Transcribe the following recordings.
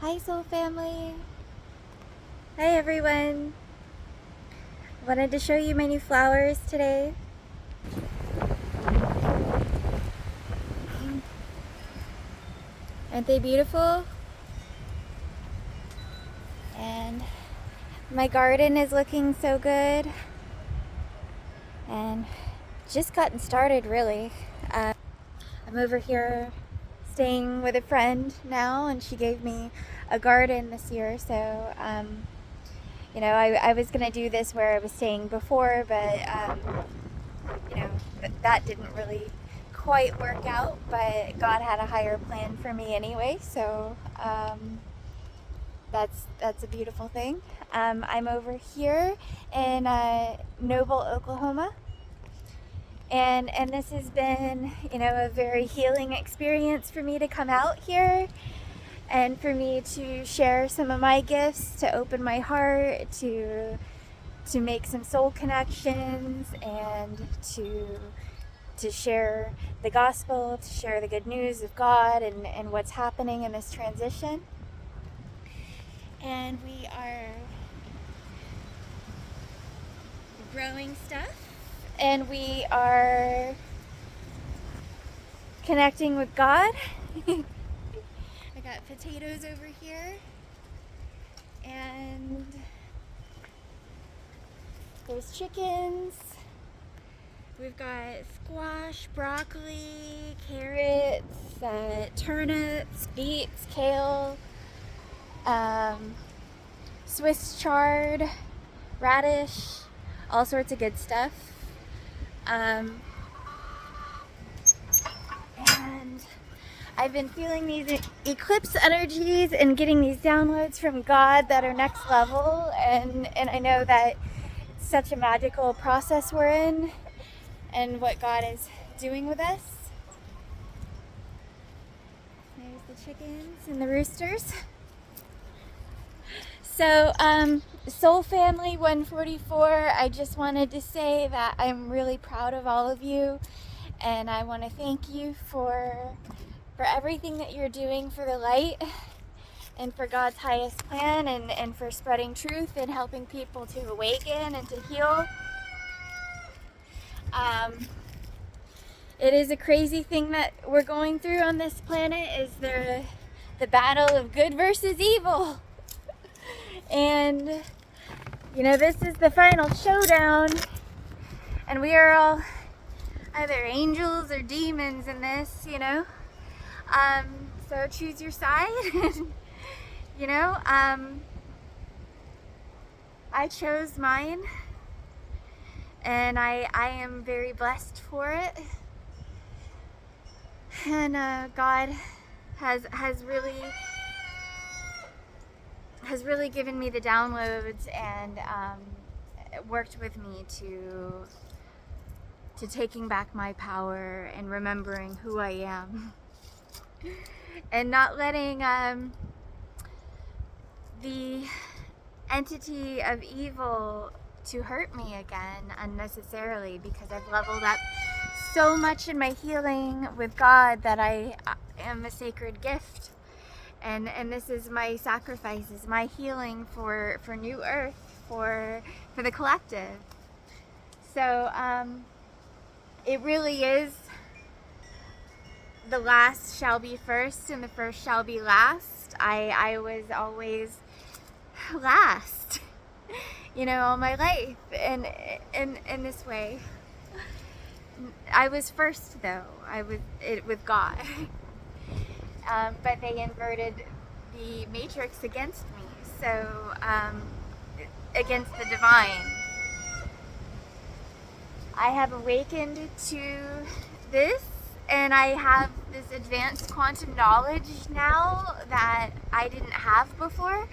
Hi Soul Family! Hi everyone! Wanted to show you my new flowers today. Aren't they beautiful? And my garden is looking so good. And just gotten started really. I'm over here staying with a friend now, and she gave me a garden this year, so I was gonna do this where I was staying before, but that didn't really quite work out, but God had a higher plan for me anyway, so that's a beautiful thing. I'm over here in Noble, Oklahoma, and this has been a very healing experience for me to come out here and for me to share some of my gifts, to open my heart, to make some soul connections, and to share the gospel, to share the good news of God and what's happening in this transition. And we are growing stuff, and we are connecting with God. I got potatoes over here, and there's chickens. We've got squash, broccoli, carrots, turnips, beets, kale, Swiss chard, radish, all sorts of good stuff. And I've been feeling these eclipse energies and getting these downloads from God that are next level, and I know that it's such a magical process we're in and what God is doing with us. There's the chickens and the roosters. So, Soul Family 144, I just wanted to say that I'm really proud of all of you, and I want to thank you for everything that you're doing for the light and for God's highest plan, and for spreading truth and helping people to awaken and to heal. It is a crazy thing that we're going through on this planet, is the battle of good versus evil. And this is the final showdown, and we are all either angels or demons in this, so choose your side. I chose mine, and I am very blessed for it, and God has really given me the downloads, and worked with me to taking back my power and remembering who I am, and not letting the entity of evil to hurt me again unnecessarily, because I've leveled up so much in my healing with God that I am a sacred gift, and this is my sacrifice, is my healing for New Earth, for the collective. So it really is, the last shall be first and the first shall be last. I was always last, all my life, and in this way. I was first, though. I was it with God, but they inverted the matrix against me, so against the divine. I have awakened to this, and I have this advanced quantum knowledge now that I didn't have before.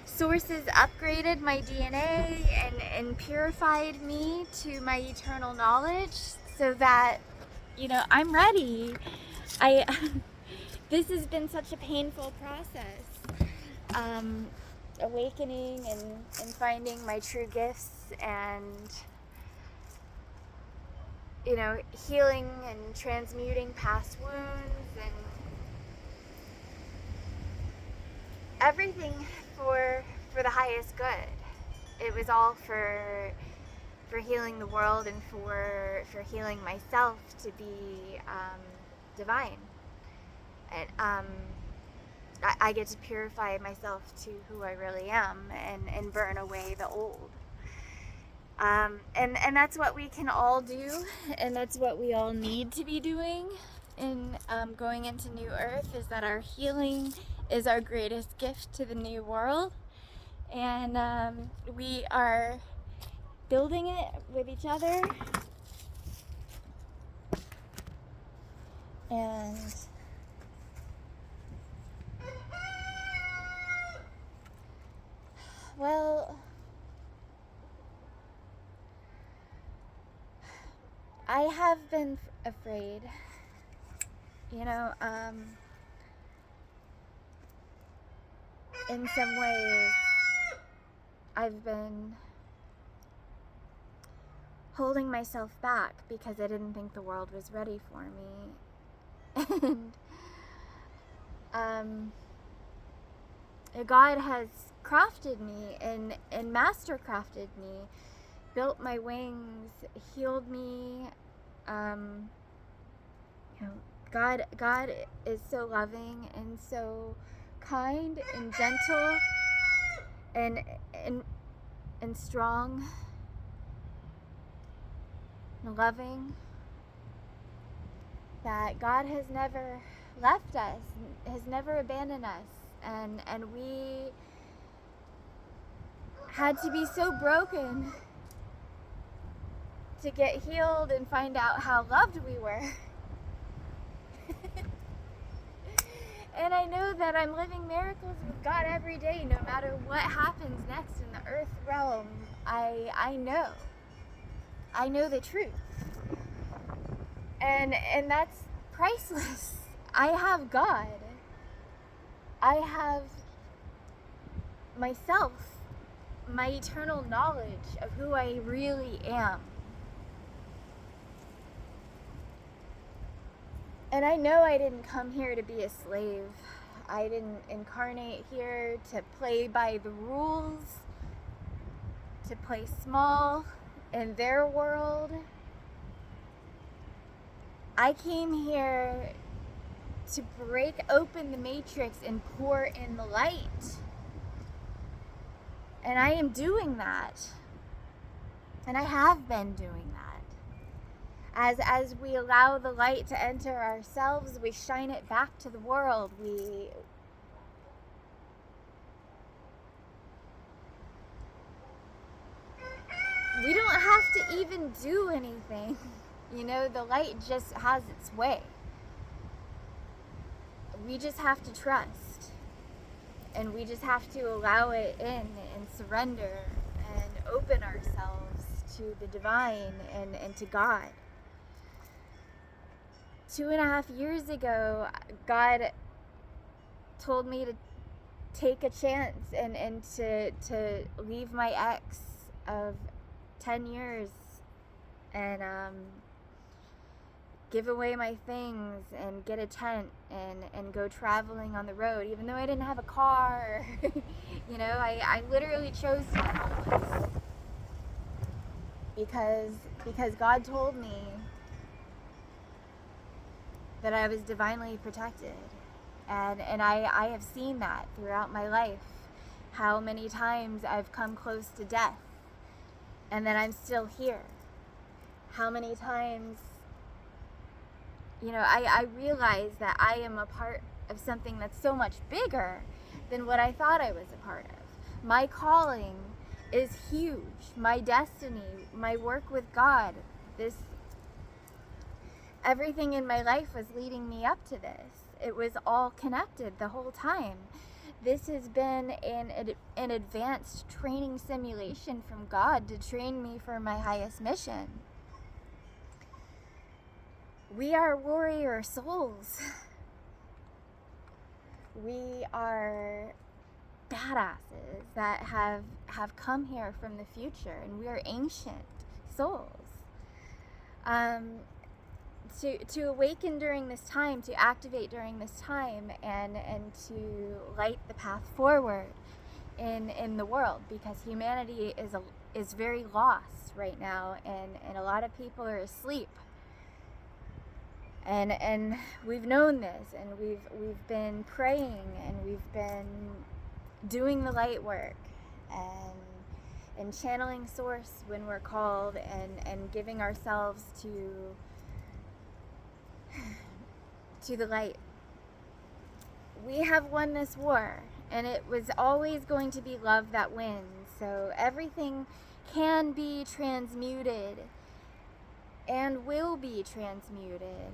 Sources upgraded my DNA and purified me to my eternal knowledge, so that I'm ready. This has been such a painful process, awakening and finding my true gifts, and healing and transmuting past wounds, everything for the highest good. It was all for healing the world and for healing myself to be divine. And I get to purify myself to who I really am and burn away the old. And that's what we can all do, and that's what we all need to be doing in going into New Earth, is that our healing is our greatest gift to the new world. And we are building it with each other. And well, I have been afraid, you know, in some ways I've been holding myself back because I didn't think the world was ready for me. And God has crafted me and master crafted me, built my wings, healed me. You know, God is so loving and so kind and gentle and strong and loving, that God has never left us, has never abandoned us, and we had to be so broken to get healed and find out how loved we were. And I know that I'm living miracles with God every day, no matter what happens next in the earth realm. I know the truth. And that's priceless. I have God. I have myself, my eternal knowledge of who I really am. And I know I didn't come here to be a slave. I didn't incarnate here to play by the rules, to play small in their world. I came here to break open the matrix and pour in the light. And I am doing that. And I have been doing that. As we allow the light to enter ourselves, we shine it back to the world. We don't have to even do anything. You know, the light just has its way. We just have to trust. And we just have to allow it in and surrender and open ourselves to the divine and to God. 2.5 years ago, God told me to take a chance and to leave my ex of 10 years and give away my things and get a tent and go traveling on the road, even though I didn't have a car. You know, I literally chose to be homeless because God told me that I was divinely protected. And I have seen that throughout my life, how many times I've come close to death and then I'm still here. How many times, you know, I realize that I am a part of something that's so much bigger than what I thought I was a part of. My calling is huge. My destiny, my work with God, everything in my life was leading me up to this. It was all connected the whole time. This has been an advanced training simulation from God to train me for my highest mission. We are warrior souls. We are badasses that have come here from the future, and we are ancient souls. to awaken during this time, to activate during this time, and to light the path forward in the world, because humanity is very lost right now, and a lot of people are asleep. And we've known this, and we've been praying, and we've been doing the light work, and channeling source when we're called, and giving ourselves to the light. We have won this war, and it was always going to be love that wins. So everything can be transmuted and will be transmuted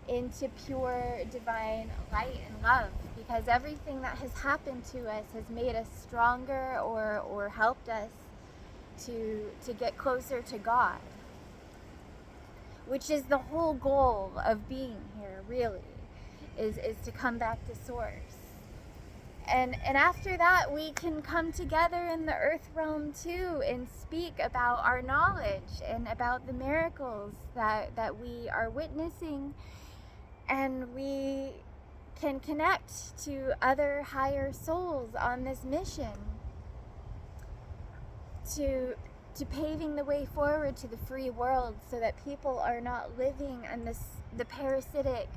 into pure divine light and love, because everything that has happened to us has made us stronger, or helped us to get closer to God, which is the whole goal of being here, really, is to come back to source. And after that, we can come together in the earth realm too, and speak about our knowledge and about the miracles that we are witnessing, and we can connect to other higher souls on this mission to paving the way forward to the free world, so that people are not living in the parasitic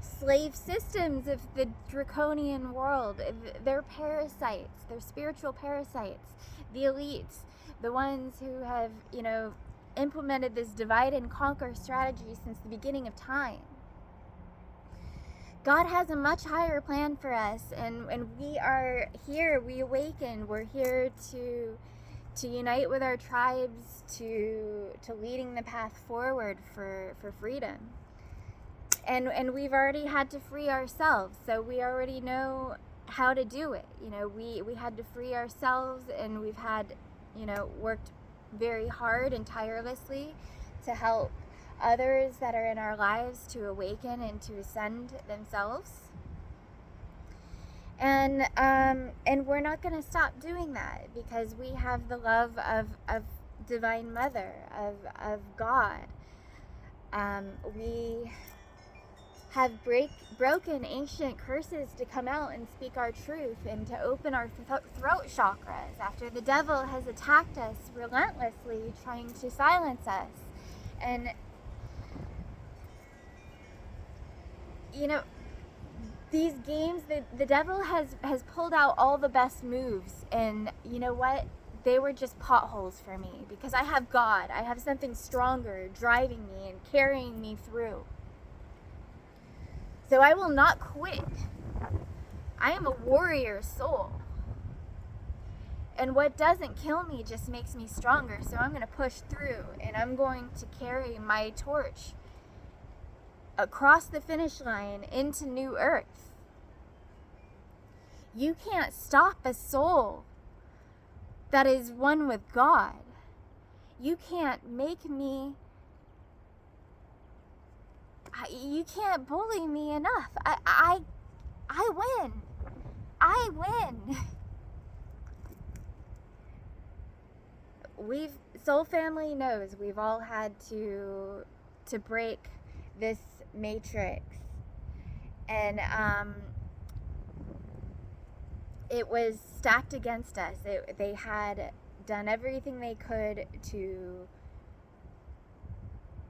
slave systems of the draconian world. They're parasites, they're spiritual parasites, the elites, the ones who have, implemented this divide and conquer strategy since the beginning of time. God has a much higher plan for us, and we are here, we awaken, we're here to unite with our tribes, to leading the path forward for freedom. And we've already had to free ourselves, so we already know how to do it. We had to free ourselves, and we've had, worked very hard and tirelessly to help others that are in our lives to awaken and to ascend themselves. And we're not going to stop doing that, because we have the love of Divine Mother, of God. We have broken ancient curses to come out and speak our truth, and to open our throat chakras after the devil has attacked us relentlessly, trying to silence us. And these games, the devil has pulled out all the best moves, and you know what? They were just potholes for me, because I have God. I have something stronger driving me and carrying me through. So I will not quit. I am a warrior soul. And what doesn't kill me just makes me stronger. So I'm going to push through, and I'm going to carry my torch across the finish line into New Earth. You can't stop a soul that is one with God. You can't make me, you can't bully me enough. I win. I win. Soul Family knows we've all had to break this matrix, and it was stacked against us. They had done everything they could to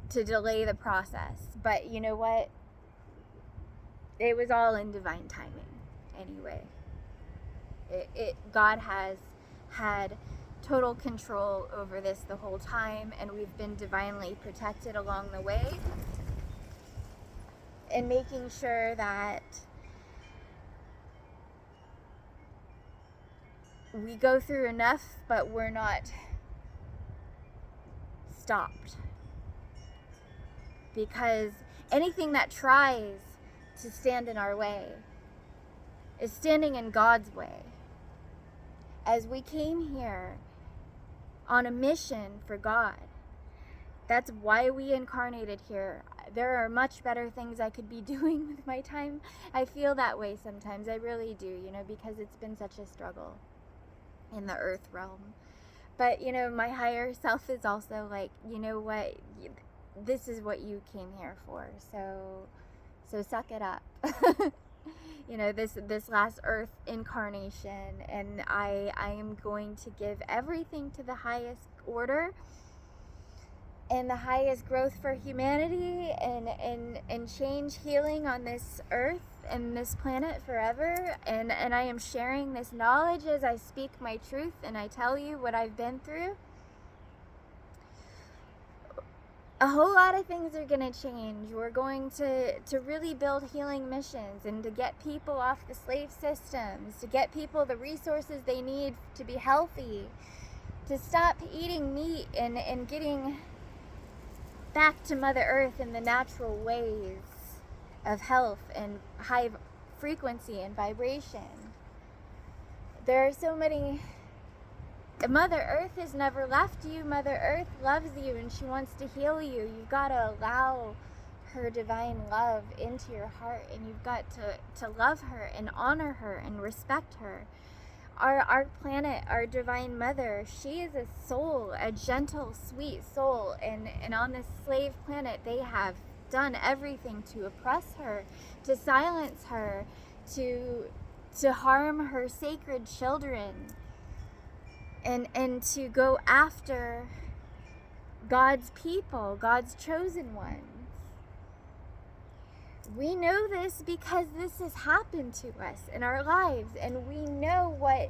delay the process, but you know what? It was all in divine timing anyway. God has had total control over this the whole time, and we've been divinely protected along the way, and making sure that we go through enough, but we're not stopped. Because anything that tries to stand in our way is standing in God's way. As we came here on a mission for God, that's why we incarnated here. There are much better things I could be doing with my time. I feel that way sometimes. I really do, because it's been such a struggle in the earth realm. But, my higher self is also like, you know what? this is what you came here for. So suck it up. You know, this last earth incarnation, and I am going to give everything to the highest order and the highest growth for humanity, and change healing on this earth and this planet forever. And I am sharing this knowledge as I speak my truth and I tell you what I've been through. A whole lot of things are going to change. We're going to really build healing missions and to get people off the slave systems, to get people the resources they need to be healthy, to stop eating meat and getting back to Mother Earth in the natural ways of health and high frequency and vibration. There are so many. Mother Earth has never left you. Mother Earth loves you and she wants to heal you. You've got to allow her divine love into your heart, and you've got to love her and honor her and respect her. Our planet, our divine mother, she is a soul, a gentle, sweet soul, and on this slave planet they have done everything to oppress her, to silence her, to harm her sacred children, and to go after God's people, God's chosen ones. We know this because this has happened to us in our lives, and we know what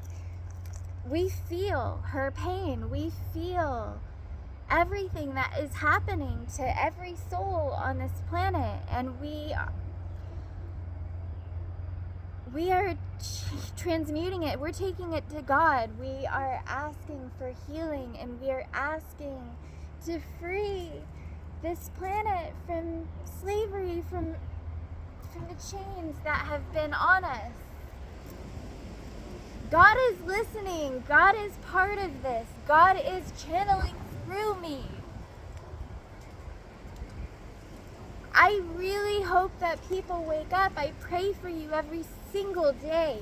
we feel, her pain. We feel everything that is happening to every soul on this planet, and we are transmuting it. We're taking it to God. We are asking for healing, and we are asking to free this planet from slavery, from the chains that have been on us. God is listening. God is part of this. God is channeling through me. I really hope that people wake up. I pray for you every single day.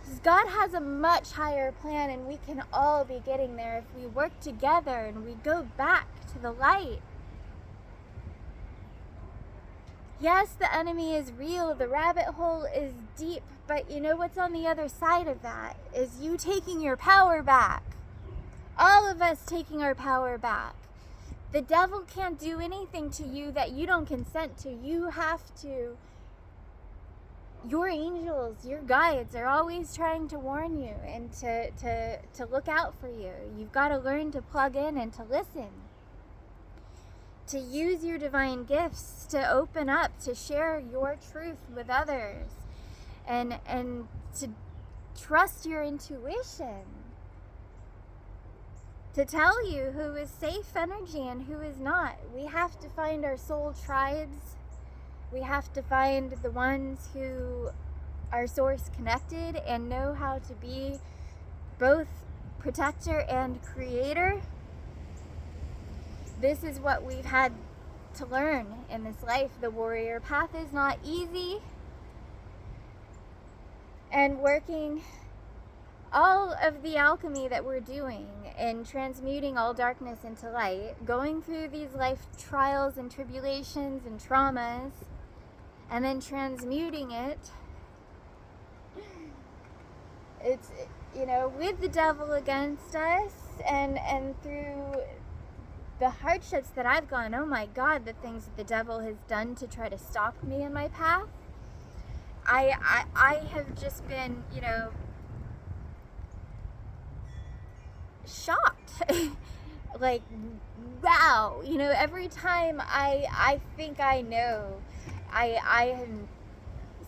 Because God has a much higher plan, and we can all be getting there if we work together and we go back to the light. Yes, the enemy is real. The rabbit hole is deep. But you know what's on the other side of that is you taking your power back. All of us taking our power back. The devil can't do anything to you that you don't consent to. You have to. Your angels, your guides are always trying to warn you and to look out for you. You've got to learn to plug in and to listen. To use your divine gifts, to open up, to share your truth with others, and to trust your intuition, to tell you who is safe energy and who is not. We have to find our soul tribes. We have to find the ones who are source connected and know how to be both protector and creator. This is what we've had to learn in this life. The warrior path is not easy. And working all of the alchemy that we're doing in transmuting all darkness into light, going through these life trials and tribulations and traumas, and then transmuting it, it's, you know, with the devil against us, and through the hardships that I've gone, oh my God, the things that the devil has done to try to stop me in my path. I have just been, you know, shocked. Like, wow, you know, every time I think I know, I am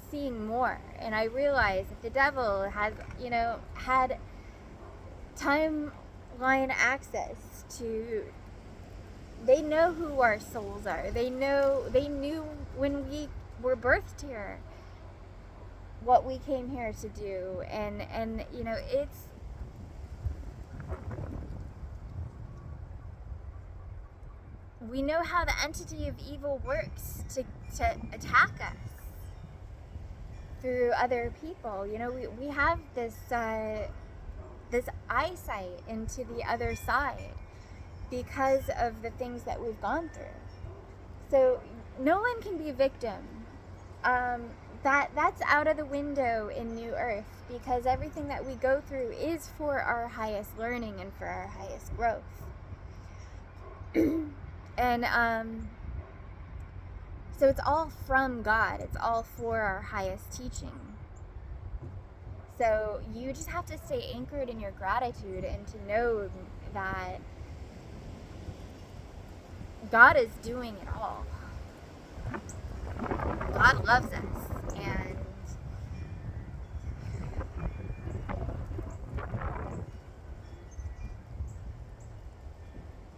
seeing more, and I realize that the devil has, you know, had timeline access to. They know who our souls are. They knew when we were birthed here what we came here to do, and you know, it's we know how the entity of evil works to attack us through other people. You know, we have this eyesight into the other side. because of the things that we've gone through. So no one can be a victim. That's out of the window in New Earth, because everything that we go through is for our highest learning and for our highest growth. And so it's all from God. It's all for our highest teaching. So you just have to stay anchored in your gratitude and to know that God is doing it all. God loves us,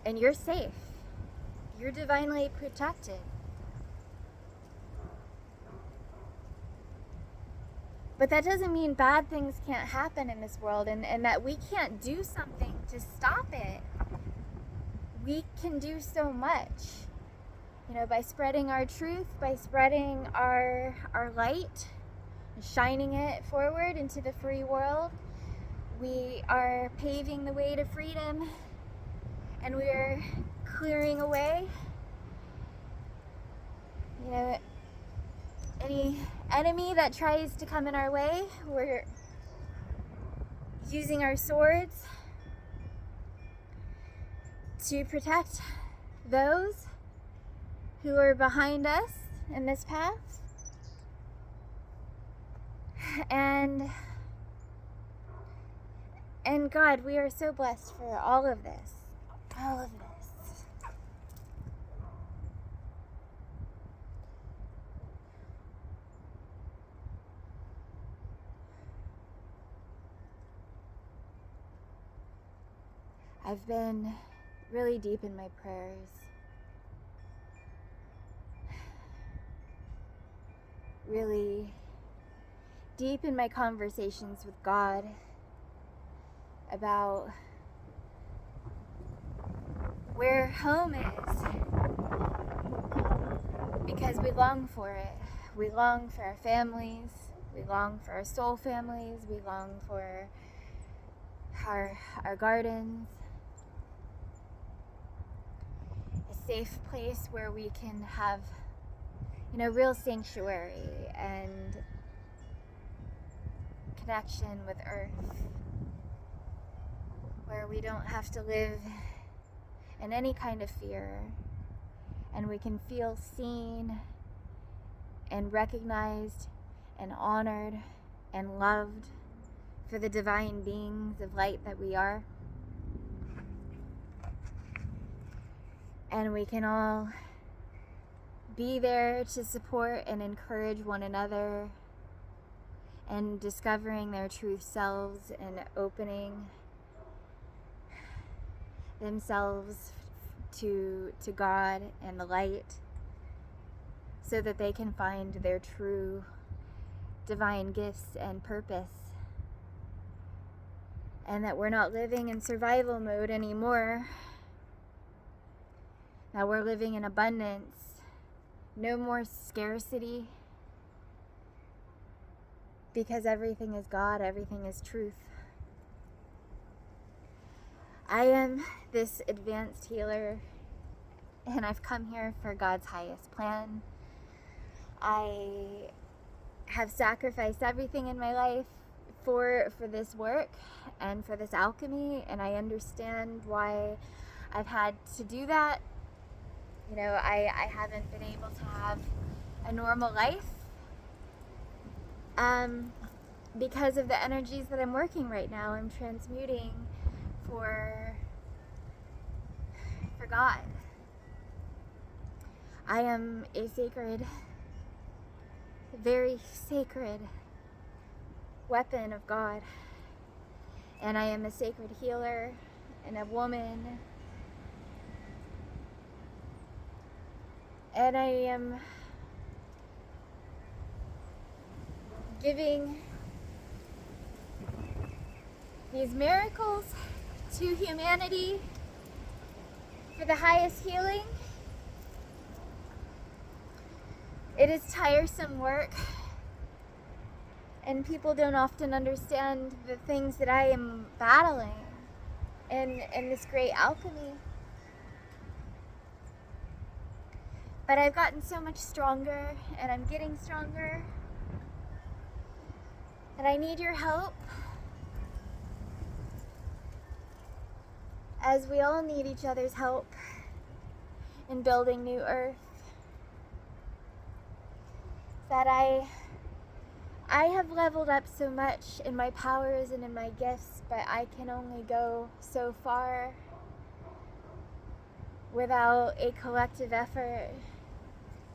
and you're safe. You're divinely protected. But that doesn't mean bad things can't happen in this world, and that we can't do something to stop it. We can do so much, by spreading our truth, by spreading our light, shining it forward into the free world. We are paving the way to freedom, and we're clearing away, any enemy that tries to come in our way. We're using our swords to protect those who are behind us in this path. And God, we are so blessed for all of this. All of this. I've been really deep in my prayers. Really deep in my conversations with God about where home is. Because we long for it. We long for our families. We long for our soul families. We long for our gardens. A safe place where we can have, real sanctuary and connection with Earth, where we don't have to live in any kind of fear, and we can feel seen and recognized and honored and loved for the divine beings of light that we are. And we can all be there to support and encourage one another and discovering their true selves and opening themselves to God and the light, so that they can find their true divine gifts and purpose, and that we're not living in survival mode anymore. Now we're living in abundance. No more scarcity, because everything is God, everything is truth. I am this advanced healer, and I've come here for God's highest plan. I have sacrificed everything in my life for this work and for this alchemy, and I understand why I've had to do that. I haven't been able to have a normal life because of the energies that I'm working right now. I'm transmuting for God. I am a sacred, very sacred weapon of God, and I am a sacred healer and a woman. And I am giving these miracles to humanity for the highest healing. It is tiresome work, and people don't often understand the things that I am battling in this great alchemy. But I've gotten so much stronger, and I'm getting stronger. And I need your help, as we all need each other's help in building New Earth. That I have leveled up so much in my powers and in my gifts, but I can only go so far without a collective effort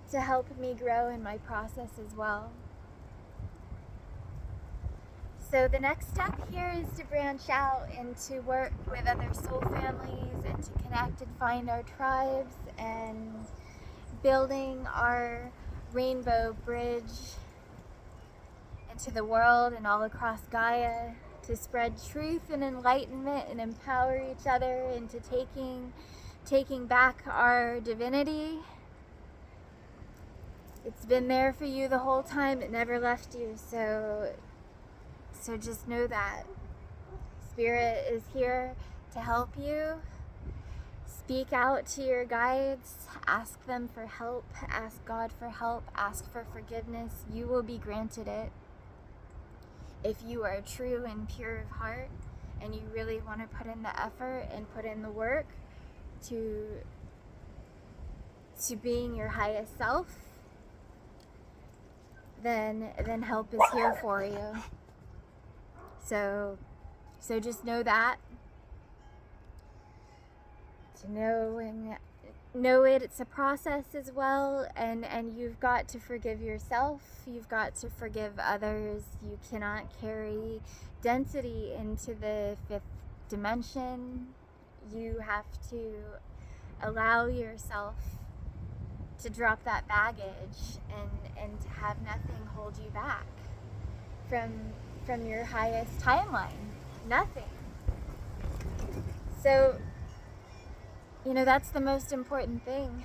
to help me grow in my process as well. So the next step here is to branch out and to work with other soul families and to connect and find our tribes and building our rainbow bridge into the world and all across Gaia to spread truth and enlightenment and empower each other into taking back our divinity. It's been there for you the whole time. It never left you. So just know that Spirit is here to help you. Speak out to your guides. Ask them for help. Ask God for help. Ask for forgiveness. You will be granted it. If you are true and pure of heart and you really want to put in the effort and put in the work to being your highest self, then help is here for you. So just know that. To know it's a process as well, and you've got to forgive yourself. You've got to forgive others. You cannot carry density into the fifth dimension. You have to allow yourself to drop that baggage and to have nothing hold you back from your highest timeline. Nothing. So, that's the most important thing,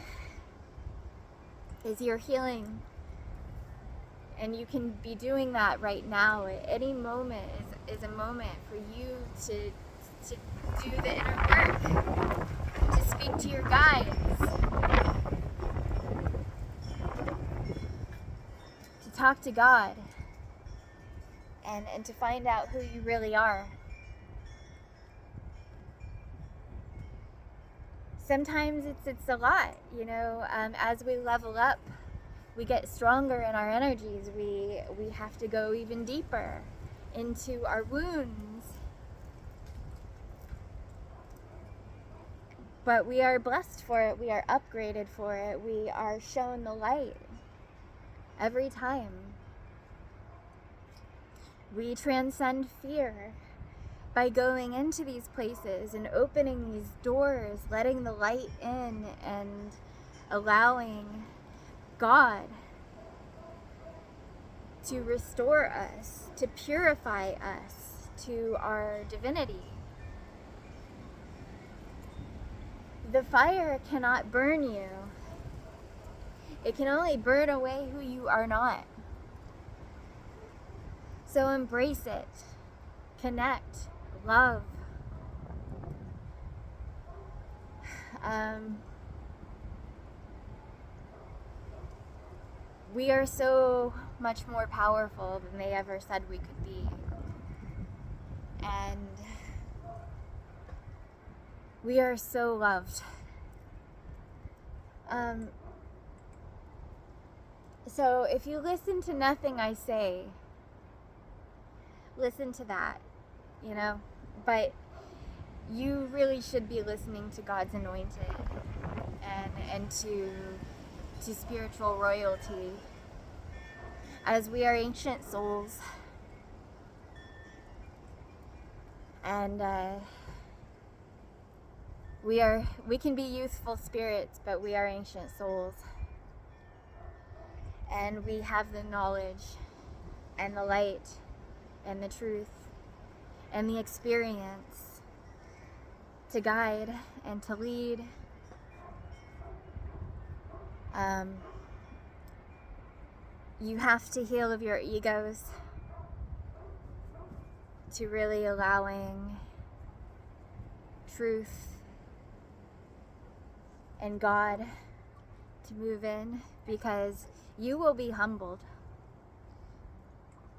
is your healing. And you can be doing that right now. At any moment is a moment for you to do the inner work, to speak to your guides, to talk to God, and to find out who you really are. Sometimes it's a lot, as we level up, we get stronger in our energies. We have to go even deeper into our wounds. But we are blessed for it. We are upgraded for it. We are shown the light every time. We transcend fear by going into these places and opening these doors, letting the light in and allowing God to restore us, to purify us to our divinity. The fire cannot burn you. It can only burn away who you are not. So embrace it. Connect. Love. We are so much more powerful than they ever said we could be. And we are so loved. So if you listen to nothing I say, listen to that, but you really should be listening to God's anointed and to spiritual royalty, as we are ancient souls, and we can be youthful spirits, but we are ancient souls, and we have the knowledge and the light and the truth and the experience to guide and to lead. You have to heal of your egos to really allowing truth and God to move in, because you will be humbled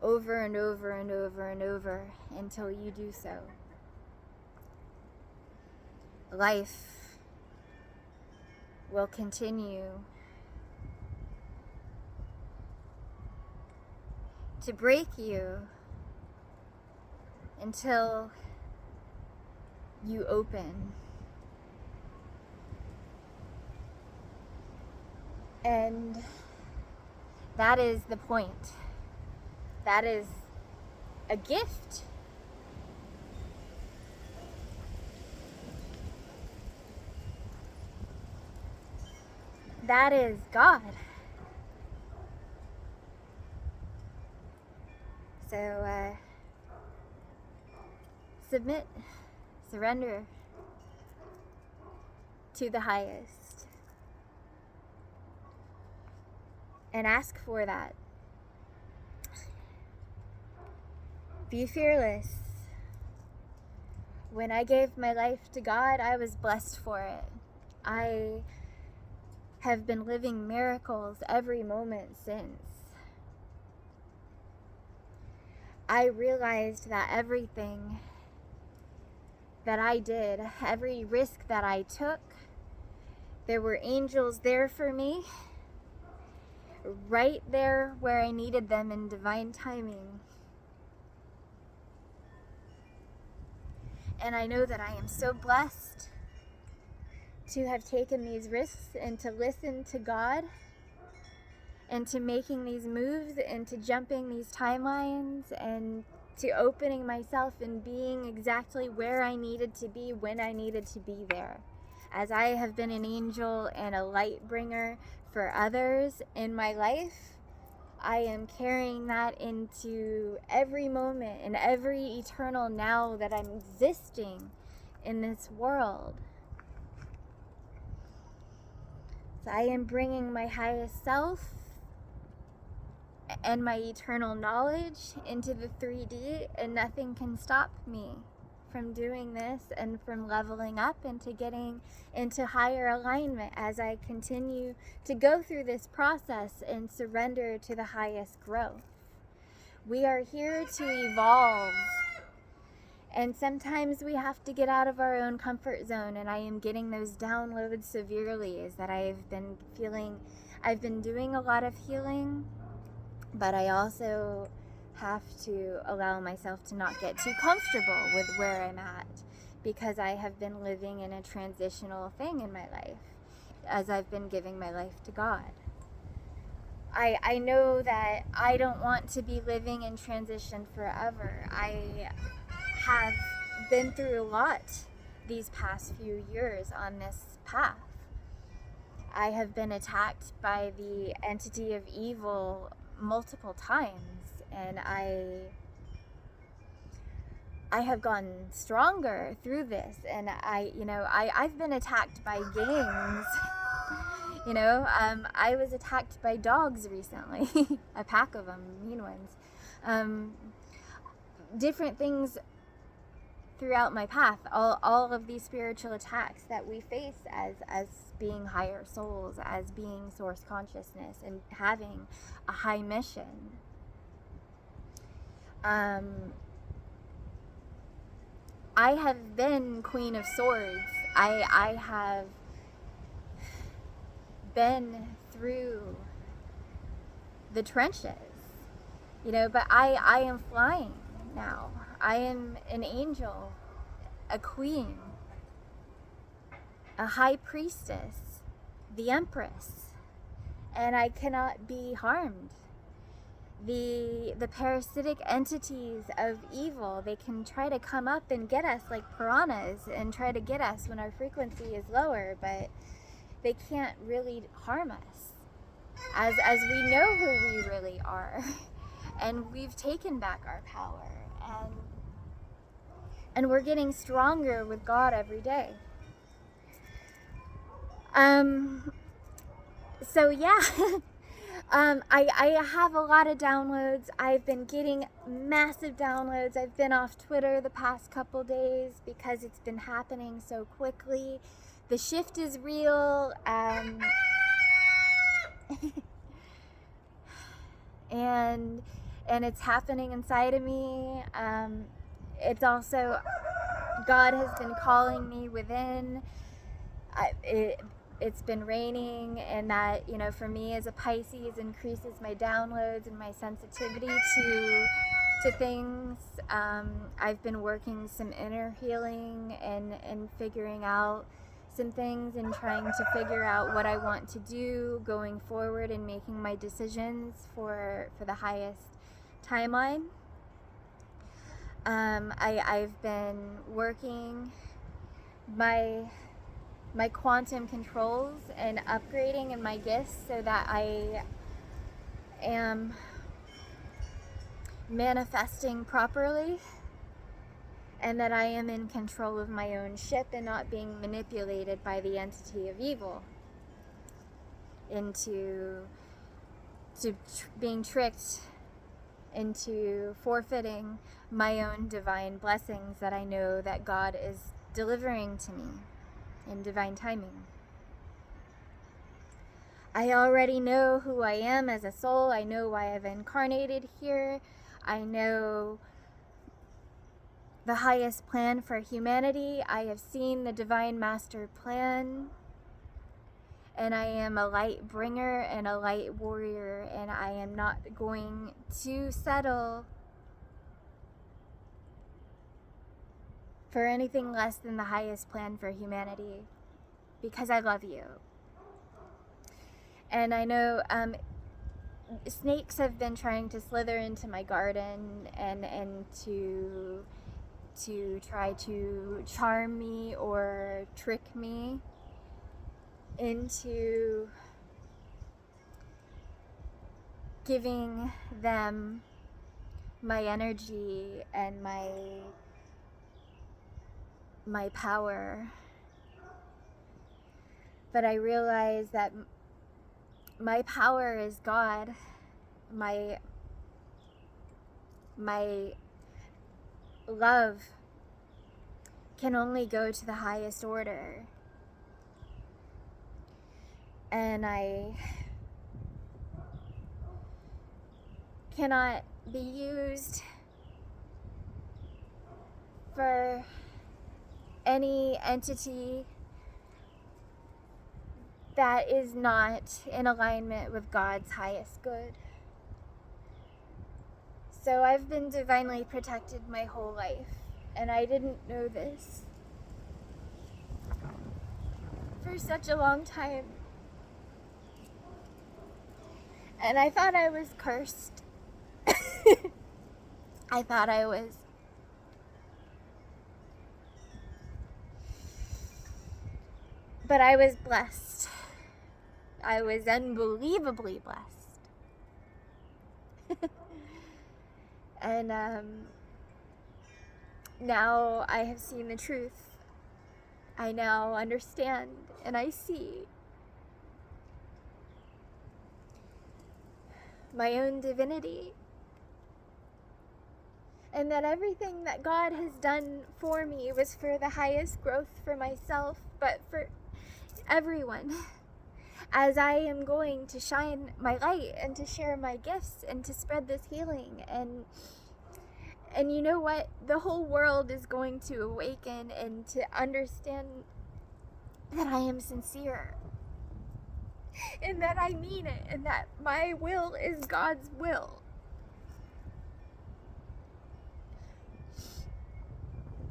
over and over and over and over until you do so. Life will continue to break you until you open. And that is the point. That is a gift. That is God. So, submit, surrender to the highest, and ask for that. Be fearless. When I gave my life to God, I was blessed for it. I have been living miracles every moment since. I realized that everything that I did, every risk that I took, there were angels there for me, right there where I needed them in divine timing. And I know that I am so blessed to have taken these risks and to listen to God and to making these moves and to jumping these timelines and to opening myself and being exactly where I needed to be when I needed to be there. As I have been an angel and a light bringer for others in my life, I am carrying that into every moment and every eternal now that I'm existing in this world. So I am bringing my highest self and my eternal knowledge into the 3D, and nothing can stop me from doing this and from leveling up and to getting into higher alignment as I continue to go through this process and surrender to the highest growth. We are here to evolve, and sometimes we have to get out of our own comfort zone, and I am getting those downloads severely. Is that I've been doing a lot of healing, but I also have to allow myself to not get too comfortable with where I'm at, because I have been living in a transitional thing in my life as I've been giving my life to God. I know that I don't want to be living in transition forever. I have been through a lot these past few years on this path. I have been attacked by the entity of evil multiple times, and I have gotten stronger through this, and I've been attacked by gangs. I was attacked by dogs recently, a pack of them, mean ones. Different things throughout my path, all of these spiritual attacks that we face as being higher souls, as being source consciousness, and having a high mission. I have been Queen of Swords. I have been through the trenches, but I am flying now. I am an angel, a queen, a high priestess, the empress, and I cannot be harmed. The parasitic entities of evil, they can try to come up and get us like piranhas and try to get us when our frequency is lower, but they can't really harm us as we know who we really are. And we've taken back our power, and we're getting stronger with God every day. So yeah. I have a lot of downloads. I've been getting massive downloads. I've been off Twitter the past couple days because it's been happening so quickly. The shift is real. and it's happening inside of me. It's also, God has been calling me within. It's been raining, and that, for me as a Pisces, increases my downloads and my sensitivity to things. I've been working some inner healing and figuring out some things and trying to figure out what I want to do going forward and making my decisions for the highest timeline. I've been working my quantum controls and upgrading in my gifts so that I am manifesting properly, and that I am in control of my own ship and not being manipulated by the entity of evil into being tricked into forfeiting my own divine blessings that I know that God is delivering to me in divine timing. I already know who I am as a soul. I know why I've incarnated here. I know the highest plan for humanity. I have seen the divine master plan, and I am a light bringer and a light warrior, and I am not going to settle for anything less than the highest plan for humanity, because I love you. And I know snakes have been trying to slither into my garden and to try to charm me or trick me into giving them my energy and my power. But I realize that my power is God. My love can only go to the highest order. And I cannot be used for any entity that is not in alignment with God's highest good. So I've been divinely protected my whole life, and I didn't know this for such a long time. And I thought I was cursed. I thought I was. But I was blessed. I was unbelievably blessed. And now I have seen the truth. I now understand and I see my own divinity. And that everything that God has done for me was for the highest growth for myself, but for everyone. As I am going to shine my light and to share my gifts and to spread this healing. And you know what? The whole world is going to awaken and to understand that I am sincere. And that I mean it. And that my will is God's will.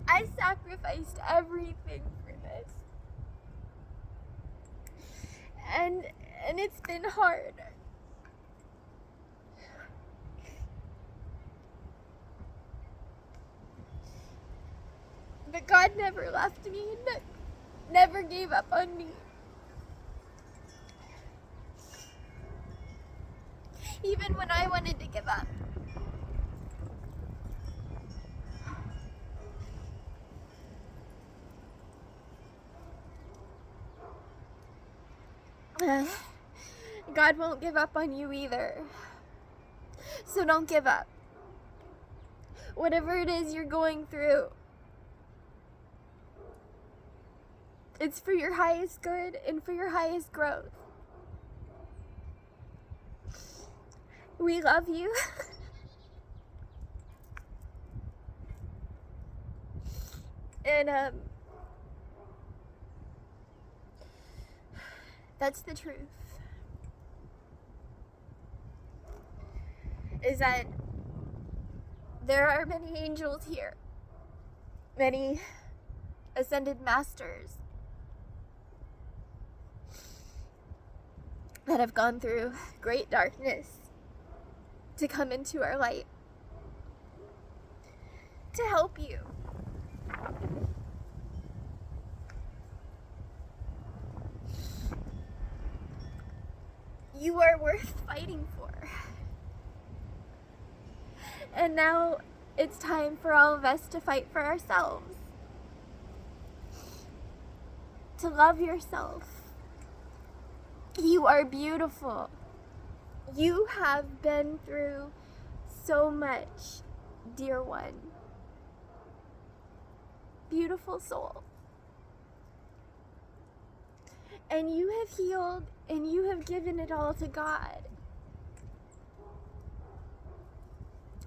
I sacrificed everything for this. And it's been hard. But God never left me and never gave up on me. Even when I wanted to give up. God won't give up on you either. So don't give up. Whatever it is you're going through, it's for your highest good and for your highest growth. We love you. And that's the truth. Is that there are many angels here, many ascended masters that have gone through great darkness to come into our light, to help you. You are worth fighting for. And now it's time for all of us to fight for ourselves. To love yourself. You are beautiful. You have been through so much, dear one. Beautiful soul. And you have healed and you have given it all to God.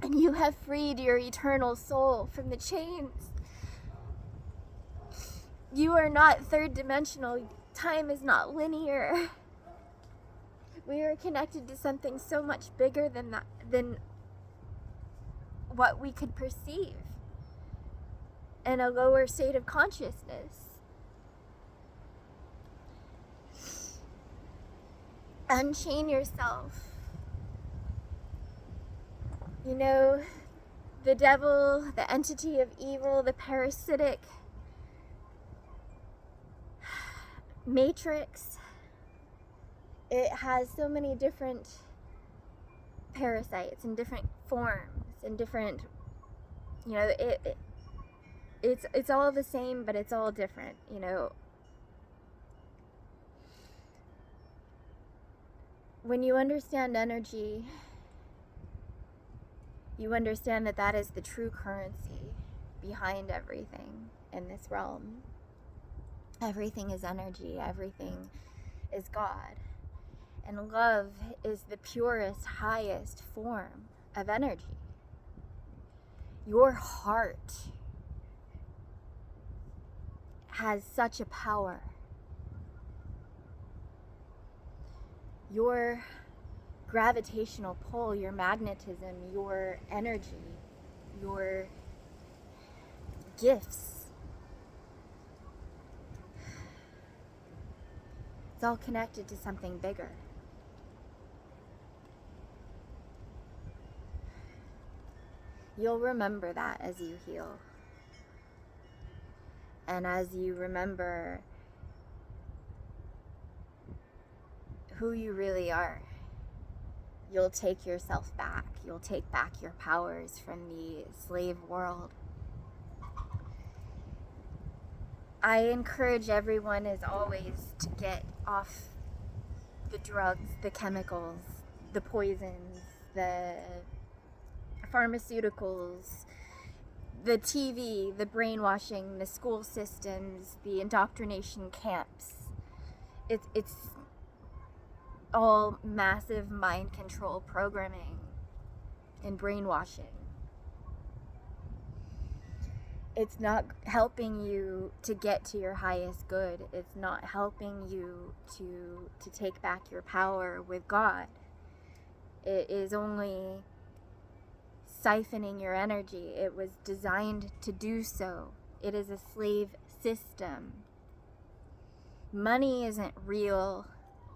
And you have freed your eternal soul from the chains. You are not third dimensional. Time is not linear. We are connected to something so much bigger than what we could perceive in a lower state of consciousness. Unchain yourself. You know, the devil, the entity of evil, the parasitic matrix, it has so many different parasites in different forms and different, you know, it's all the same, but it's all different, you know. When you understand energy, you understand that that is the true currency behind everything in this realm. Everything is energy. Everything is God. And love is the purest, highest form of energy. Your heart has such a power. Your gravitational pull, your magnetism, your energy, your gifts. It's all connected to something bigger. You'll remember that as you heal. And as you remember who you really are, you'll take yourself back. You'll take back your powers from the slave world. I encourage everyone, as always, to get off the drugs, the chemicals, the poisons, the pharmaceuticals, the TV, the brainwashing, the school systems, the indoctrination camps. It's all massive mind control programming and brainwashing. It's not helping you to get to your highest good. It's not helping you to take back your power with God. It is only siphoning your energy. It was designed to do so. It is a slave system. Money isn't real.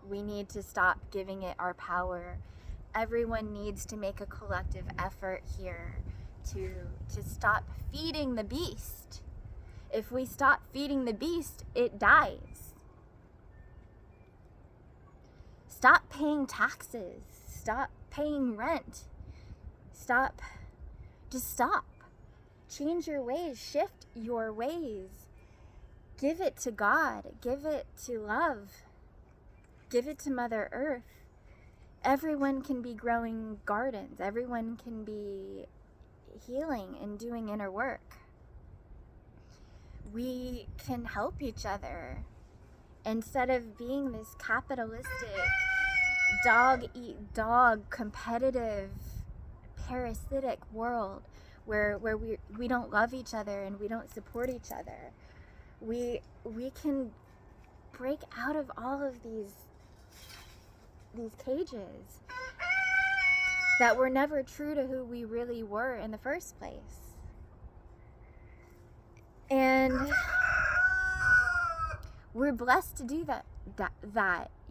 We need to stop giving it our power. Everyone needs to make a collective effort here to stop feeding the beast. If we stop feeding the beast, it dies. Stop paying taxes. Stop paying rent. Just stop. Change your ways. Shift your ways. Give it to God. Give it to love. Give it to Mother Earth. Everyone can be growing gardens. Everyone can be healing and doing inner work. We can help each other instead of being this capitalistic dog eat dog, competitive, parasitic world where we don't love each other and we don't support each other. We can break out of all of these cages that were never true to who we really were in the first place. And we're blessed to do that.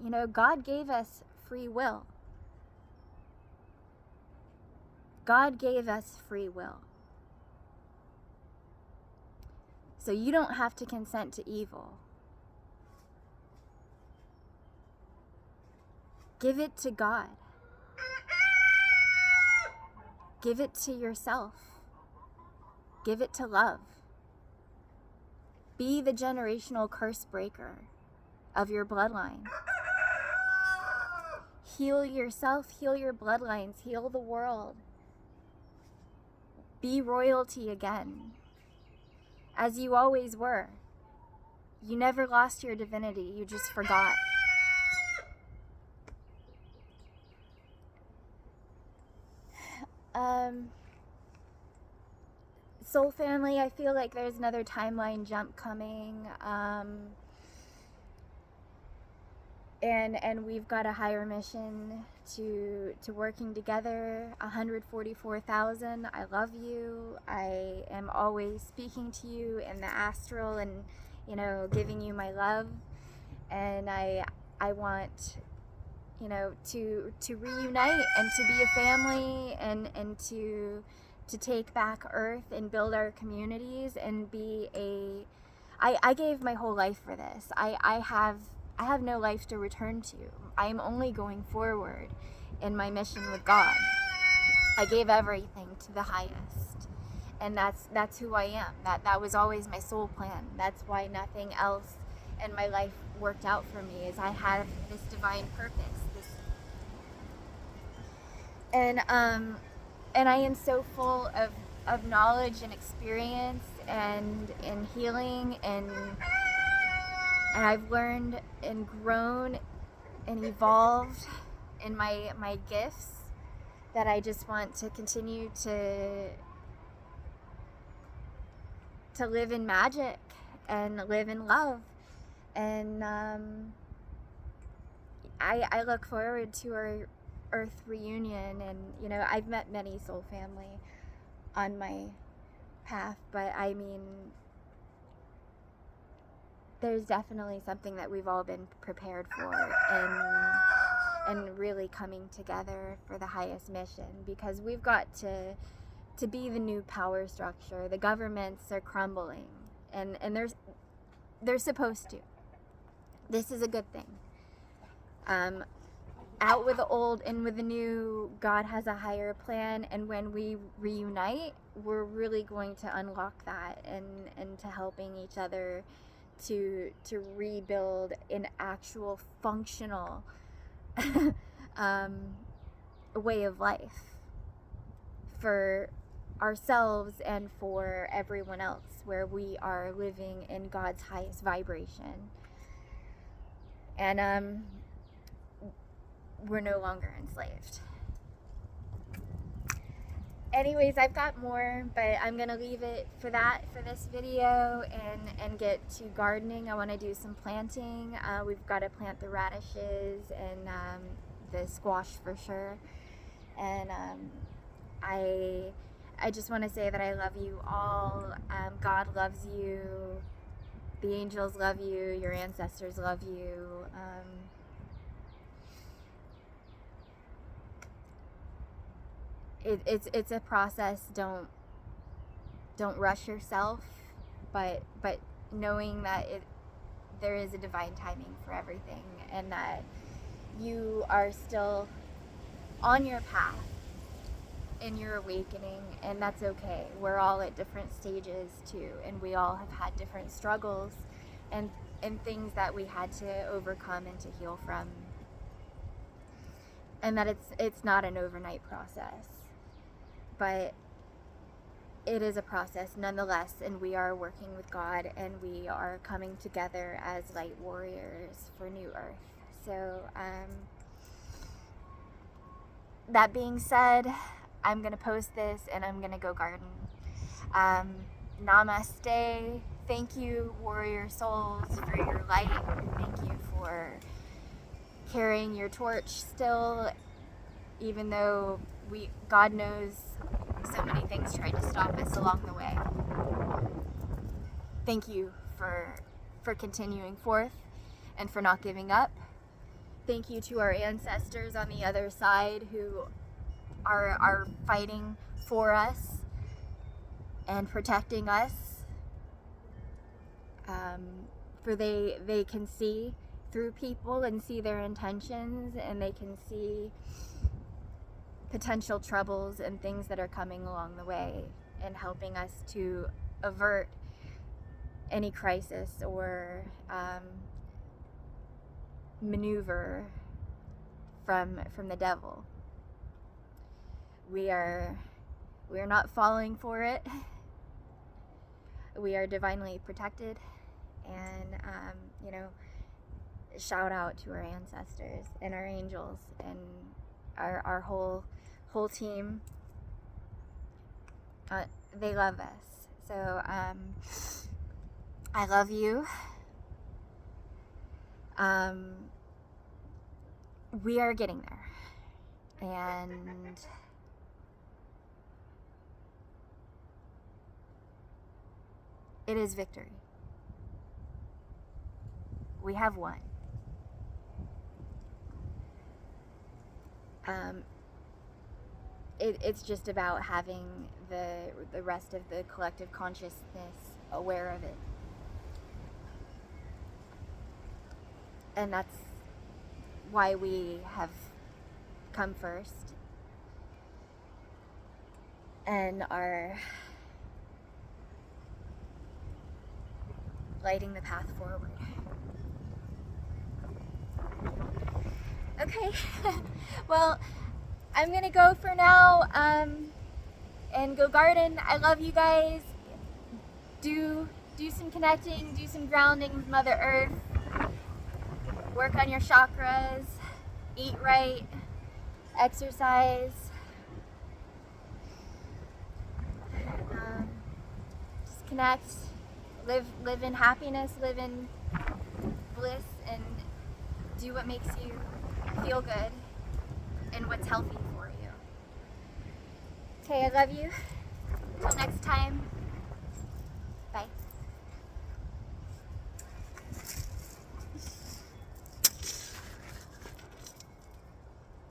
You know, God gave us free will. God gave us free will. So you don't have to consent to evil. Give it to God. Give it to yourself. Give it to love. Be the generational curse breaker of your bloodline. Heal yourself, heal your bloodlines, heal the world. Be royalty again, as you always were. You never lost your divinity, you just forgot. Soul family, I feel like there's another timeline jump coming. And we've got a higher mission to working together. 144,000. I love you. I am always speaking to you in the astral and, you know, giving you my love. And I want, you know, to reunite and to be a family and to take back Earth and build our communities and be I gave my whole life for this. I have no life to return to. I am only going forward in my mission with God. I gave everything to the highest. And that's who I am. That was always my soul plan. That's why nothing else in my life worked out for me, is I had this divine purpose. And I am so full of knowledge and experience and healing and I've learned and grown and evolved in my gifts that I just want to continue to live in magic and live in love. And I look forward to our Earth reunion. And, you know, I've met many soul family on my path, but I mean, there's definitely something that we've all been prepared for and really coming together for the highest mission, because we've got to be the new power structure. The governments are crumbling and they're supposed to. This is a good thing. Out with the old, in with the new. God has a higher plan, and when we reunite, we're really going to unlock that and to helping each other to rebuild an actual functional way of life for ourselves and for everyone else, where we are living in God's highest vibration. And we're no longer enslaved. Anyways, I've got more, but I'm gonna leave it for this video and get to gardening. I want to do some planting. We've got to plant the radishes and the squash for sure. And I just want to say that I love you all. God loves you. The angels love you. Your ancestors love you. It's a process. Don't rush yourself, but knowing that there is a divine timing for everything, and that you are still on your path in your awakening, and that's okay. We're all at different stages too, and we all have had different struggles and things that we had to overcome and to heal from, and that it's not an overnight process, but it is a process nonetheless, and we are working with God, and we are coming together as light warriors for New Earth. So that being said, I'm going to post this and I'm going to go garden. Namaste. Thank you, warrior souls, for your light. Thank you for carrying your torch still, even though God knows so many things tried to stop us along the way. Thank you for continuing forth and for not giving up. Thank you to our ancestors on the other side who are fighting for us and protecting us. For they can see through people and see their intentions, and they can see potential troubles and things that are coming along the way, and helping us to avert any crisis or maneuver from the devil. We are not falling for it. We are divinely protected, and shout out to our ancestors and our angels and our whole team. They love us. So I love you. We are getting there, and it is victory. We have won. It's just about having the rest of the collective consciousness aware of it. And that's why we have come first and are lighting the path forward. Okay, well, I'm gonna go for now and go garden. I love you guys. Do some connecting, do some grounding with Mother Earth. Work on your chakras, eat right, exercise. Just connect, live in happiness, live in bliss, and do what makes you feel good and what's healthy for you. Okay, I love you. Till next time.